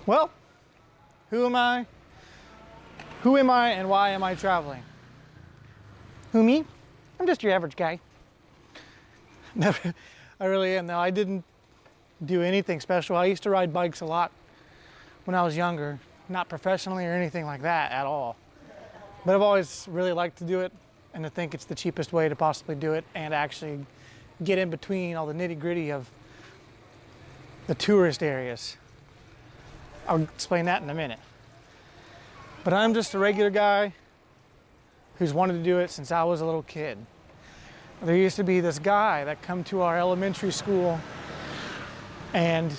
Well, who am I? Who am I and why am I traveling? Who, me? I'm just your average guy. Never, I really am though. I didn't do anything special. I used to ride bikes a lot when I was younger, not professionally or anything like that at all. But I've always really liked to do it, and I think it's the cheapest way to possibly do it and actually get in between all the nitty-gritty of the tourist areas. I'll explain that in a minute. But I'm just a regular guy who's wanted to do it since I was a little kid. There used to be this guy that come to our elementary school, and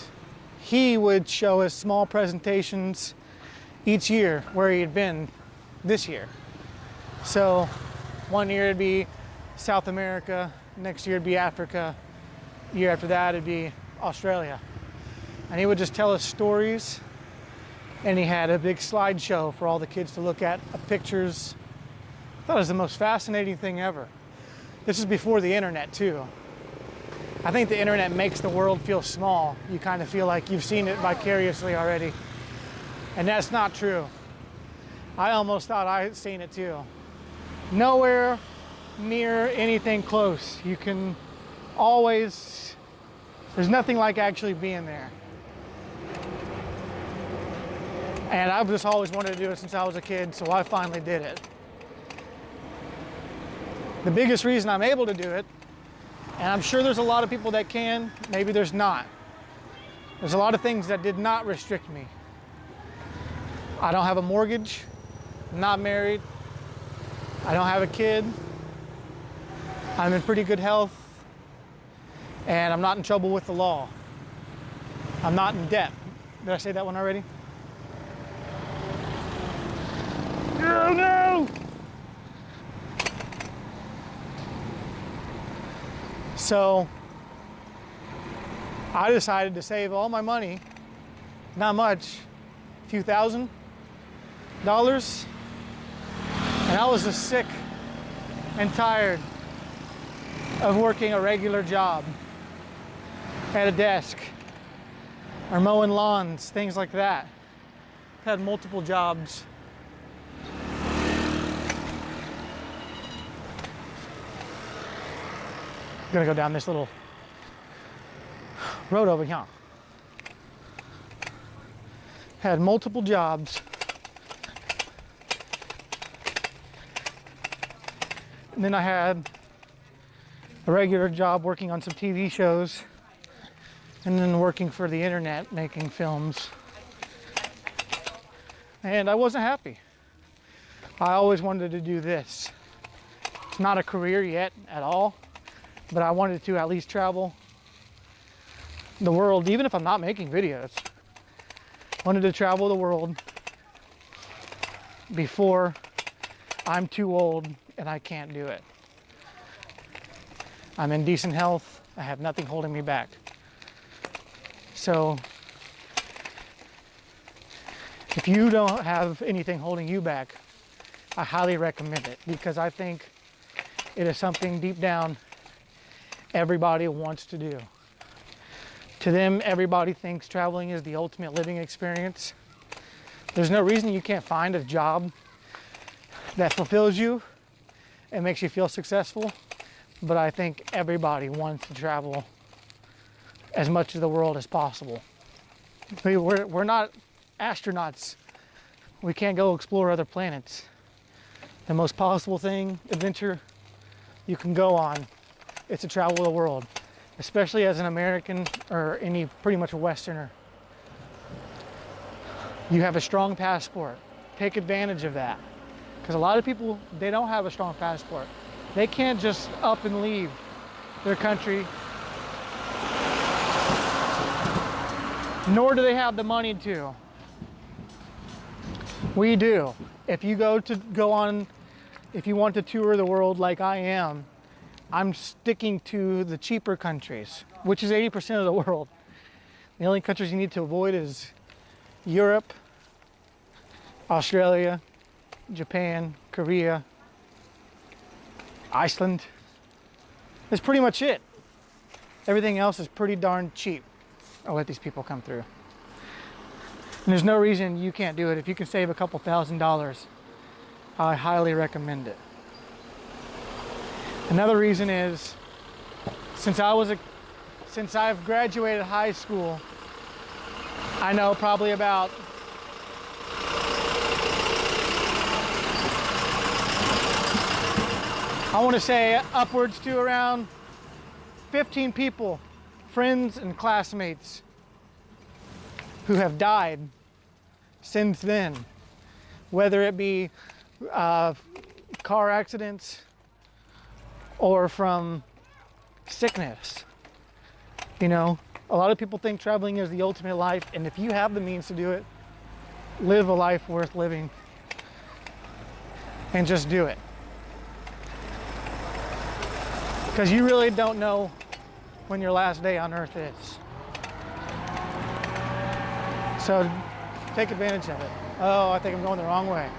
he would show us small presentations each year where he had been this year. So one year it'd be South America, next year it'd be Africa, year after that it'd be Australia. And he would just tell us stories, and he had a big slideshow for all the kids to look at, pictures. I thought it was the most fascinating thing ever. This is before the internet too. I think the internet makes the world feel small. You kind of feel like you've seen it vicariously already. And that's not true. I almost thought I had seen it too. Nowhere near anything close. You can always, there's nothing like actually being there. And I've just always wanted to do it since I was a kid, so I finally did it. The biggest reason I'm able to do it, and I'm sure there's a lot of people that can, maybe there's not. There's a lot of things that did not restrict me. I don't have a mortgage, I'm not married, I don't have a kid, I'm in pretty good health, and I'm not in trouble with the law. I'm not in debt. Did I say that one already? Oh no! So I decided to save all my money, not much, a few $1,000, and I was just sick and tired of working a regular job at a desk or mowing lawns, things like that. I've had multiple jobs. I'm gonna go down this little road over here. Had multiple jobs. And then I had a regular job working on some TV shows, and then working for the internet making films. And I wasn't happy. I always wanted to do this. It's not a career yet at all, but I wanted to at least travel the world, even if I'm not making videos. I wanted to travel the world before I'm too old and I can't do it. I'm in decent health. I have nothing holding me back. So if you don't have anything holding you back, I highly recommend it, because I think it is something deep down everybody wants to do. To them, everybody thinks traveling is the ultimate living experience. There's no reason you can't find a job that fulfills you and makes you feel successful, but I think everybody wants to travel as much of the world as possible. We're not astronauts. We can't go explore other planets. The most possible adventure you can go on, it's to travel the world, especially as an American or pretty much a Westerner. You have a strong passport. Take advantage of that. Because a lot of people, they don't have a strong passport. They can't just up and leave their country, nor do they have the money to. We do. If you if you want to tour the world like I am, I'm sticking to the cheaper countries, which is 80% of the world. The only countries you need to avoid is Europe, Australia, Japan, Korea, Iceland. That's pretty much it. Everything else is pretty darn cheap. I'll let these people come through. And there's no reason you can't do it. If you can save a couple $1,000s, I highly recommend it. Another reason is, since I've graduated high school, I know probably about I want to say upwards to around 15 people, friends and classmates, who have died since then, whether it be car accidents or from sickness. You know, a lot of people think traveling is the ultimate life, and if you have the means to do it, live a life worth living and just do it. Because you really don't know when your last day on earth is. So take advantage of it. Oh, I think I'm going the wrong way.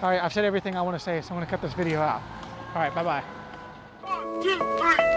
All right, I've said everything I want to say, so I'm going to cut this video out. All right, bye-bye. 1, 2, 3.